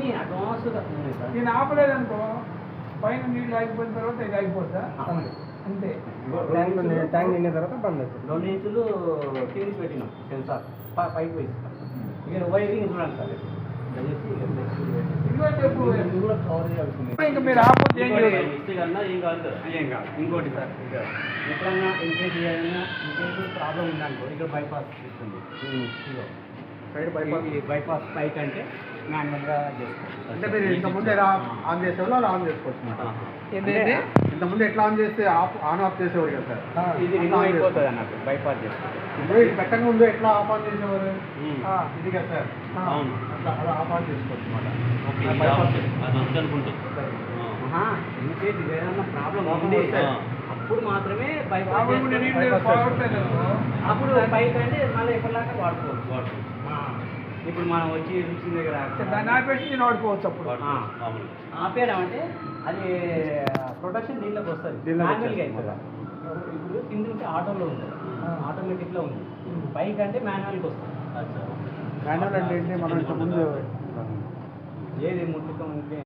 అన్ని అడ్వాన్స్గా ఉన్నాయి సార్. నేను ఆపలేదనుకో పైన నీళ్ళు ఆగిపోయిన తర్వాత ఇది ఆగిపోద్దా అంతే. ట్యాంక్ నిండిన తర్వాత బంద్ అవుతుంది. 2 ఇంచులు కిందికి పెట్టినాం సెన్సార్ పైకి వేసి ఇక వైరింగ్ చూడండి సార్. ఇదిగో చెప్పు ఇది కూడా కవర్ చేయాల్సింది. ఇంకా మీరు ఆపొద్దు ఏం చేయదు. ఏం కాదు కదా. ఏం కాదు. ఇంకోటి సార్ ఎప్పుడన్నా ఇంకేజ్ ఏదైనా ఇంకేజ్ ప్రాబ్లం ఉందనుకో ఇక్కడ బైపాస్ ఇస్తుంది. ఇదిగో సైడ్ బైపాస్. ఈ బైపాస్ పైకి అంటే మాన్యువల్గా చేసుకోవచ్చు. అంటే మీరు ఇంతకుముందు ఎలా ఆన్ చేసేవాళ్ళు అలా ఆన్ చేసుకోవచ్చు అన్నమాట. ఏంటంటే ఇంతకుముందు ఎట్లా ఆన్ చేస్తే ఆన్ ఆఫ్ చేసేవారు కదా సార్. ఇది రిమూవ్ అయిపోతుంది అన్నట్టు బైపాస్ చేసుకోవచ్చు. ఇప్పుడు ఇది పెట్టక ముందు ఎట్లా ఆఫ్ ఆన్ చేసేవారు ఇది కదా సార్. అవును. అట్లా అలా ఆఫ్ ఆన్ చేసుకోవచ్చు అన్నమాట. ఇంకేజ్ ఏదైనా ప్రాబ్లం ఉంది అప్పుడు మాత్రమే బైపాస్ అప్పుడు పైకి అంటే మళ్ళీ ఎప్పటిలాగా వాడుకోవచ్చు. ఇప్పుడు మనం వచ్చి రిక్షన్ దగ్గర దాన్ని ఆపేసి నేను వాడుకోవచ్చు అప్పుడు. ఆపేయడం అంటే అది ప్రొడక్షన్ దీనిలోకి వస్తుంది. మాన్యువల్గా అవుతుంది. ఇప్పుడు కింద ఉంటే ఆటోలో ఉంటుంది, ఆటోమేటిక్లో ఉంది. పైకి అంటే మాన్యువల్గా వస్తుంది. మాన్యువల్ అంటే ఏంటి మనం ఇంతకుముందు ఏది ముట్టుకం